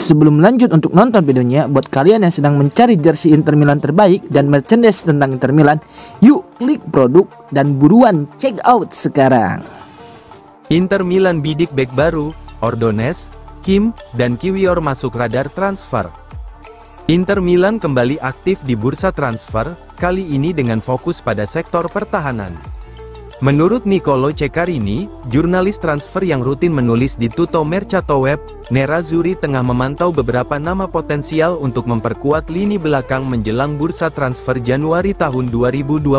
Sebelum lanjut untuk nonton videonya, buat kalian yang sedang mencari jersey Inter Milan terbaik dan merchandise tentang Inter Milan, yuk klik produk dan buruan check out sekarang. Inter Milan bidik bek baru, Ordonez, Kim, dan Kiwior masuk radar transfer. Inter Milan kembali aktif di bursa transfer, kali ini dengan fokus pada sektor pertahanan. Menurut Niccolò Ceccarini, jurnalis transfer yang rutin menulis di Tutto Mercato Web, Nerazzurri tengah memantau beberapa nama potensial untuk memperkuat lini belakang menjelang bursa transfer Januari tahun 2026.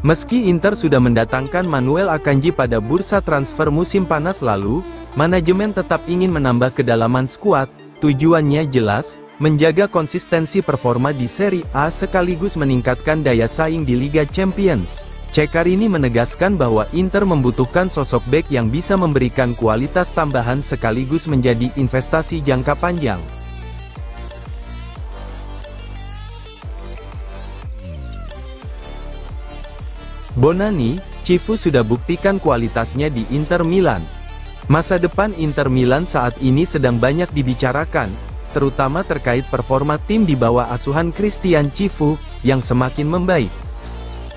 Meski Inter sudah mendatangkan Manuel Akanji pada bursa transfer musim panas lalu, manajemen tetap ingin menambah kedalaman skuad. Tujuannya jelas, menjaga konsistensi performa di Serie A sekaligus meningkatkan daya saing di Liga Champions. Ceccarini menegaskan bahwa Inter membutuhkan sosok bek yang bisa memberikan kualitas tambahan sekaligus menjadi investasi jangka panjang. Bonani, Cifu sudah buktikan kualitasnya di Inter Milan. Masa depan Inter Milan saat ini sedang banyak dibicarakan, terutama terkait performa tim di bawah asuhan Christian Cifu, yang semakin membaik.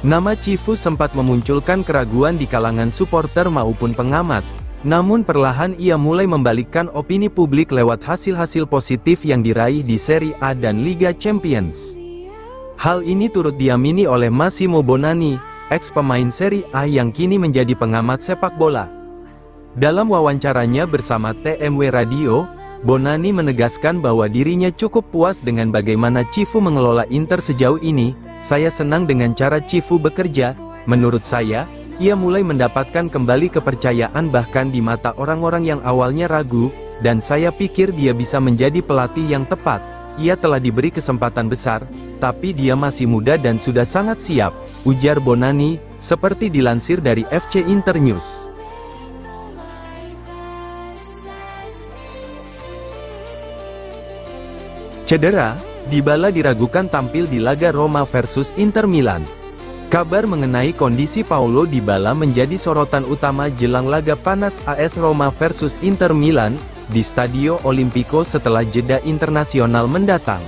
Nama Cifu sempat memunculkan keraguan di kalangan supporter maupun pengamat, namun perlahan ia mulai membalikkan opini publik lewat hasil-hasil positif yang diraih di Serie A dan Liga Champions. Hal ini turut diamini oleh Massimo Bonani, ex-pemain Serie A yang kini menjadi pengamat sepak bola. Dalam wawancaranya bersama TMW Radio, Bonani menegaskan bahwa dirinya cukup puas dengan bagaimana Cifu mengelola Inter sejauh ini. Saya senang dengan cara Cifu bekerja, menurut saya, ia mulai mendapatkan kembali kepercayaan bahkan di mata orang-orang yang awalnya ragu, dan saya pikir dia bisa menjadi pelatih yang tepat. Ia telah diberi kesempatan besar, tapi dia masih muda dan sudah sangat siap, ujar Bonani, seperti dilansir dari FC Internews. Cedera, Dybala diragukan tampil di laga Roma versus Inter Milan. Kabar mengenai kondisi Paulo Dybala menjadi sorotan utama jelang laga panas AS Roma versus Inter Milan, di Stadio Olimpico setelah jeda internasional mendatang.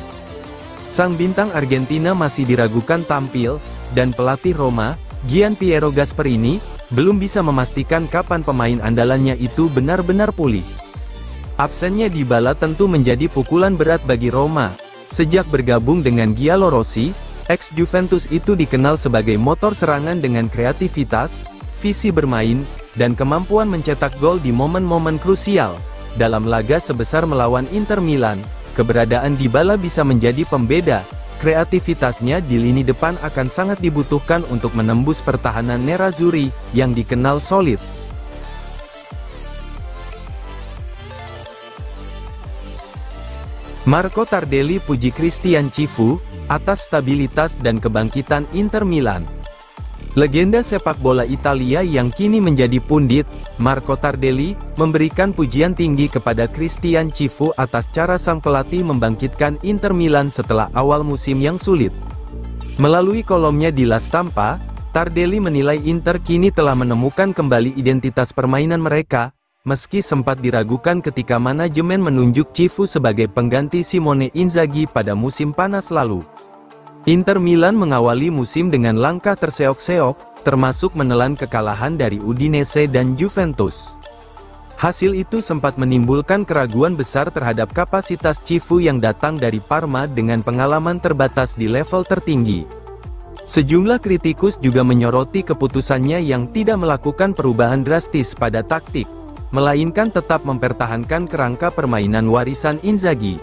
Sang bintang Argentina masih diragukan tampil, dan pelatih Roma, Gianpiero Gasperini, belum bisa memastikan kapan pemain andalannya itu benar-benar pulih. Absennya Dybala tentu menjadi pukulan berat bagi Roma. Sejak bergabung dengan Giallorossi, ex-Juventus itu dikenal sebagai motor serangan dengan kreativitas, visi bermain, dan kemampuan mencetak gol di momen-momen krusial. Dalam laga sebesar melawan Inter Milan, keberadaan Dybala bisa menjadi pembeda. Kreativitasnya di lini depan akan sangat dibutuhkan untuk menembus pertahanan Nerazzurri, yang dikenal solid. Marco Tardelli puji Christian Cifu, atas stabilitas dan kebangkitan Inter Milan. Legenda sepak bola Italia yang kini menjadi pundit, Marco Tardelli, memberikan pujian tinggi kepada Christian Cifu atas cara sang pelatih membangkitkan Inter Milan setelah awal musim yang sulit. Melalui kolomnya di La Stampa, Tardelli menilai Inter kini telah menemukan kembali identitas permainan mereka, meski sempat diragukan ketika manajemen menunjuk Cifu sebagai pengganti Simone Inzaghi pada musim panas lalu. Inter Milan mengawali musim dengan langkah terseok-seok, termasuk menelan kekalahan dari Udinese dan Juventus. Hasil itu sempat menimbulkan keraguan besar terhadap kapasitas Cifu yang datang dari Parma dengan pengalaman terbatas di level tertinggi. Sejumlah kritikus juga menyoroti keputusannya yang tidak melakukan perubahan drastis pada taktik, melainkan tetap mempertahankan kerangka permainan warisan Inzaghi.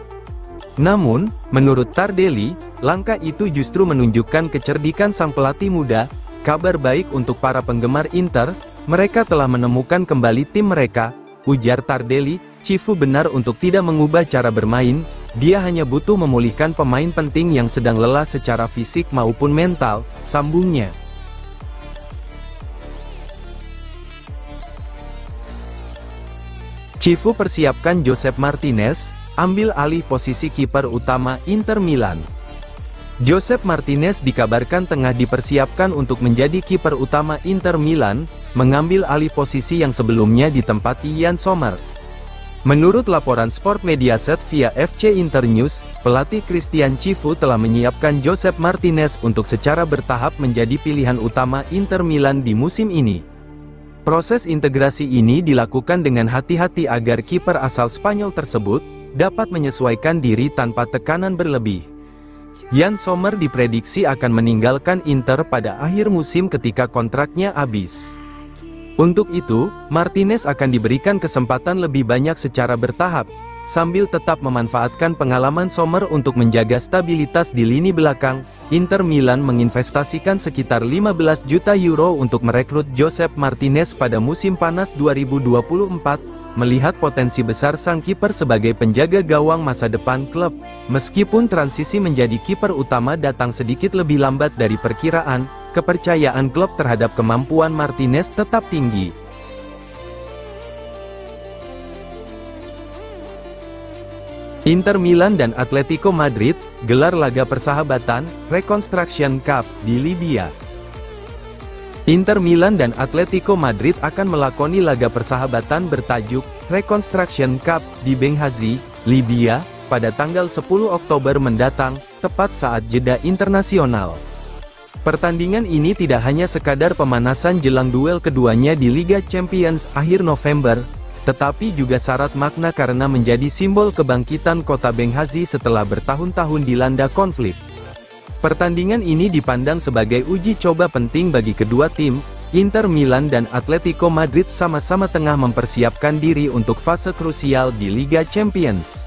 Namun, menurut Tardelli, langkah itu justru menunjukkan kecerdikan sang pelatih muda. Kabar baik untuk para penggemar Inter, mereka telah menemukan kembali tim mereka, ujar Tardelli. Cifu benar untuk tidak mengubah cara bermain, dia hanya butuh memulihkan pemain penting yang sedang lelah secara fisik maupun mental, sambungnya. Cifu persiapkan Josep Martinez, ambil alih posisi kiper utama Inter Milan. Josep Martinez dikabarkan tengah dipersiapkan untuk menjadi kiper utama Inter Milan, mengambil alih posisi yang sebelumnya ditempati Yann Sommer. Menurut laporan Sport Mediaset via FC Internews, pelatih Christian Cifu telah menyiapkan Josep Martinez untuk secara bertahap menjadi pilihan utama Inter Milan di musim ini. Proses integrasi ini dilakukan dengan hati-hati agar kiper asal Spanyol tersebut dapat menyesuaikan diri tanpa tekanan berlebih. Jan Sommer diprediksi akan meninggalkan Inter pada akhir musim ketika kontraknya habis. Untuk itu, Martinez akan diberikan kesempatan lebih banyak secara bertahap, sambil tetap memanfaatkan pengalaman Sommer untuk menjaga stabilitas di lini belakang. Inter Milan menginvestasikan sekitar 15 juta euro untuk merekrut Josep Martinez pada musim panas 2024, melihat potensi besar sang kiper sebagai penjaga gawang masa depan klub. Meskipun transisi menjadi kiper utama datang sedikit lebih lambat dari perkiraan, kepercayaan klub terhadap kemampuan Martinez tetap tinggi. Inter Milan dan Atletico Madrid gelar laga persahabatan Reconstruction Cup di Libya. Inter Milan dan Atletico Madrid akan melakoni laga persahabatan bertajuk Reconstruction Cup di Benghazi, Libya, pada tanggal 10 Oktober mendatang, tepat saat jeda internasional. Pertandingan ini tidak hanya sekadar pemanasan jelang duel keduanya di Liga Champions akhir November, tetapi juga syarat makna karena menjadi simbol kebangkitan kota Benghazi setelah bertahun-tahun dilanda konflik. Pertandingan ini dipandang sebagai uji coba penting bagi kedua tim. Inter Milan dan Atletico Madrid sama-sama tengah mempersiapkan diri untuk fase krusial di Liga Champions.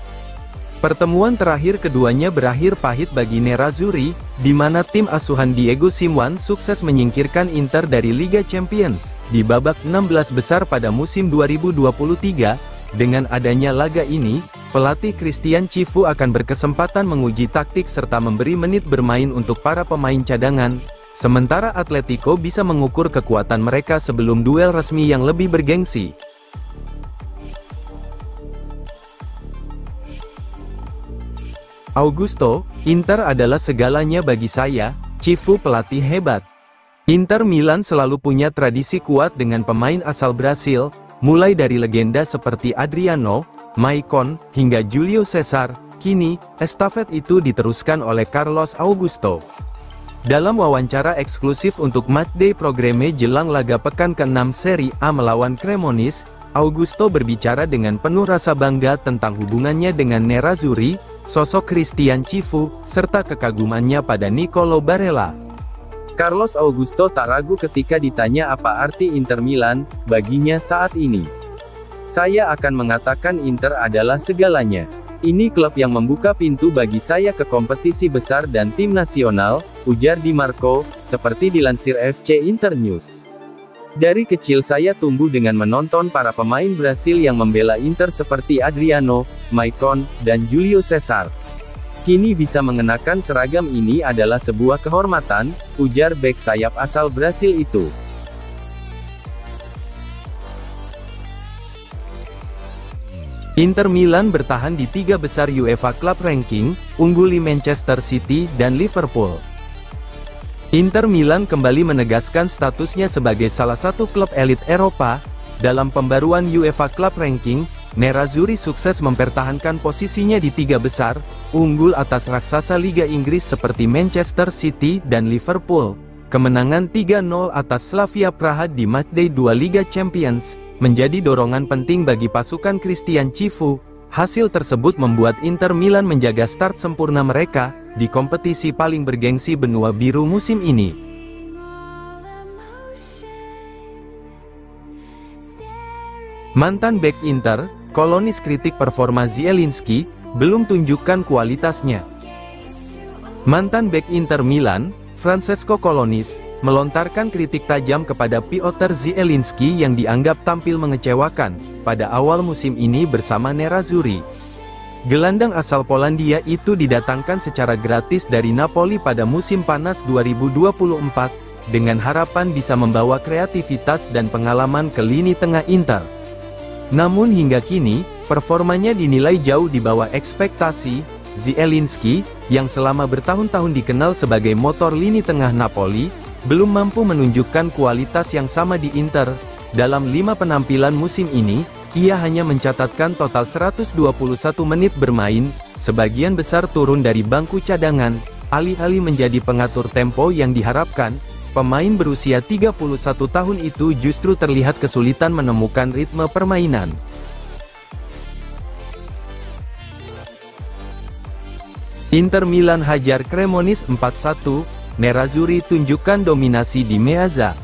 Pertemuan terakhir keduanya berakhir pahit bagi Nerazzurri, di mana tim asuhan Diego Simeone sukses menyingkirkan Inter dari Liga Champions di babak 16 besar pada musim 2023. Dengan adanya laga ini, pelatih Christian Cifu akan berkesempatan menguji taktik serta memberi menit bermain untuk para pemain cadangan, sementara Atletico bisa mengukur kekuatan mereka sebelum duel resmi yang lebih bergengsi. Augusto, Inter adalah segalanya bagi saya, Cifu pelatih hebat. Inter Milan selalu punya tradisi kuat dengan pemain asal Brasil, mulai dari legenda seperti Adriano, Maicon, hingga Julio Cesar. Kini, estafet itu diteruskan oleh Carlos Augusto. Dalam wawancara eksklusif untuk Matchday Programme jelang laga pekan ke-6 Serie A melawan Cremonese, Augusto berbicara dengan penuh rasa bangga tentang hubungannya dengan Nerazzurri, sosok Christian Cifu, serta kekagumannya pada Nicolo Barella. Carlos Augusto tak ragu ketika ditanya apa arti Inter Milan baginya saat ini. "Saya akan mengatakan Inter adalah segalanya. Ini klub yang membuka pintu bagi saya ke kompetisi besar dan tim nasional," ujar Di Marco, seperti dilansir FC Internews. "Dari kecil saya tumbuh dengan menonton para pemain Brasil yang membela Inter seperti Adriano, Maicon, dan Julio Cesar. Kini bisa mengenakan seragam ini adalah sebuah kehormatan," ujar bek sayap asal Brasil itu. Inter Milan bertahan di 3 besar UEFA Club Ranking, ungguli Manchester City dan Liverpool. Inter Milan kembali menegaskan statusnya sebagai salah satu klub elit Eropa. Dalam pembaruan UEFA Club Ranking, Nerazzurri sukses mempertahankan posisinya di 3 besar, unggul atas raksasa Liga Inggris seperti Manchester City dan Liverpool. Kemenangan 3-0 atas Slavia Praha di Matchday 2 Liga Champions, menjadi dorongan penting bagi pasukan Christian Cifu. Hasil tersebut membuat Inter Milan menjaga start sempurna mereka di kompetisi paling bergengsi benua biru musim ini. Mantan bek Inter, Kolonis kritik performa Zielinski, belum tunjukkan kualitasnya. Mantan bek Inter Milan, Francesco Kolonis, melontarkan kritik tajam kepada Piotr Zielinski yang dianggap tampil mengecewakan pada awal musim ini bersama Nerazzurri. Gelandang asal Polandia itu didatangkan secara gratis dari Napoli pada musim panas 2024, dengan harapan bisa membawa kreativitas dan pengalaman ke lini tengah Inter. Namun hingga kini, performanya dinilai jauh di bawah ekspektasi. Zielinski, yang selama bertahun-tahun dikenal sebagai motor lini tengah Napoli, belum mampu menunjukkan kualitas yang sama di Inter. Dalam 5 penampilan musim ini, ia hanya mencatatkan total 121 menit bermain, sebagian besar turun dari bangku cadangan, alih-alih menjadi pengatur tempo yang diharapkan. Pemain berusia 31 tahun itu justru terlihat kesulitan menemukan ritme permainan. Inter Milan hajar Cremonese 4-1, Nerazzurri tunjukkan dominasi di Meazza.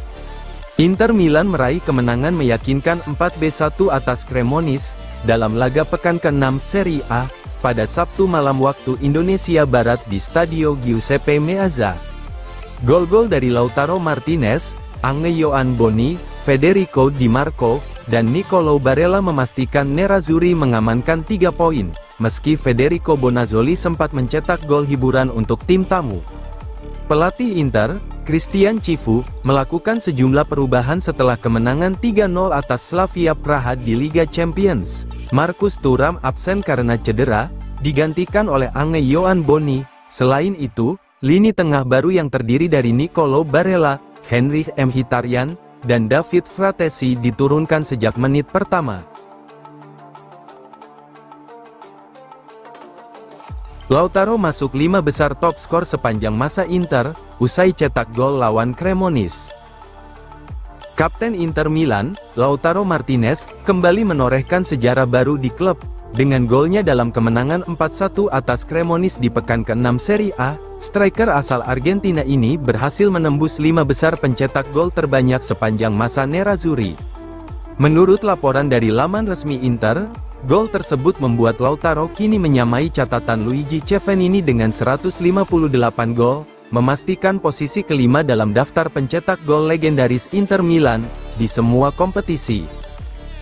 Inter Milan meraih kemenangan meyakinkan 4-1 atas Cremonese, dalam laga pekan ke-6 Serie A, pada Sabtu malam waktu Indonesia Barat di Stadio Giuseppe Meazza. Gol-gol dari Lautaro Martinez, Ange Yohan Boni, Federico Di Marco, dan Nicolo Barella memastikan Nerazzurri mengamankan 3 poin, meski Federico Bonazzoli sempat mencetak gol hiburan untuk tim tamu. Pelatih Inter, Christian Cifu, melakukan sejumlah perubahan setelah kemenangan 3-0 atas Slavia Praha di Liga Champions. Marcus Thuram absen karena cedera, digantikan oleh Ange Yohan Boni. Selain itu, lini tengah baru yang terdiri dari Nicolo Barella, Henrikh Mkhitaryan, dan David Fratesi diturunkan sejak menit pertama. Lautaro masuk 5 besar top skor sepanjang masa Inter, usai cetak gol lawan Cremonese. Kapten Inter Milan, Lautaro Martinez, kembali menorehkan sejarah baru di klub. Dengan golnya dalam kemenangan 4-1 atas Cremonese di pekan ke-6 Serie A, striker asal Argentina ini berhasil menembus 5 besar pencetak gol terbanyak sepanjang masa Nerazzurri. Menurut laporan dari laman resmi Inter, gol tersebut membuat Lautaro kini menyamai catatan Luigi Cefenini dengan 158 gol, memastikan posisi kelima dalam daftar pencetak gol legendaris Inter Milan di semua kompetisi.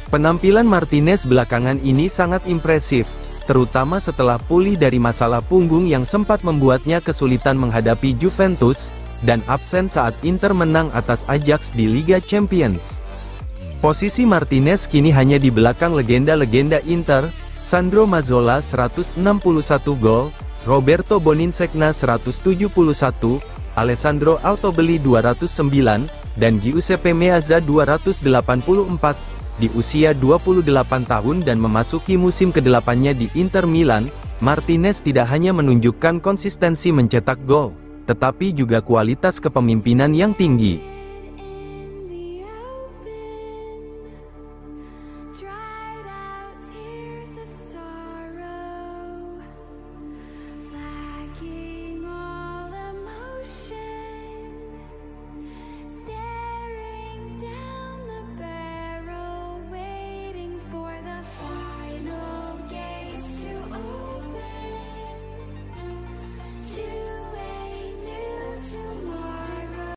Penampilan Martinez belakangan ini sangat impresif, terutama setelah pulih dari masalah punggung yang sempat membuatnya kesulitan menghadapi Juventus, dan absen saat Inter menang atas Ajax di Liga Champions. Posisi Martinez kini hanya di belakang legenda-legenda Inter, Sandro Mazzola 161 gol, Roberto Boninsegna 171, Alessandro Altobelli 209, dan Giuseppe Meazza 284. Di usia 28 tahun dan memasuki musim ke-8-nya di Inter Milan, Martinez tidak hanya menunjukkan konsistensi mencetak gol, tetapi juga kualitas kepemimpinan yang tinggi.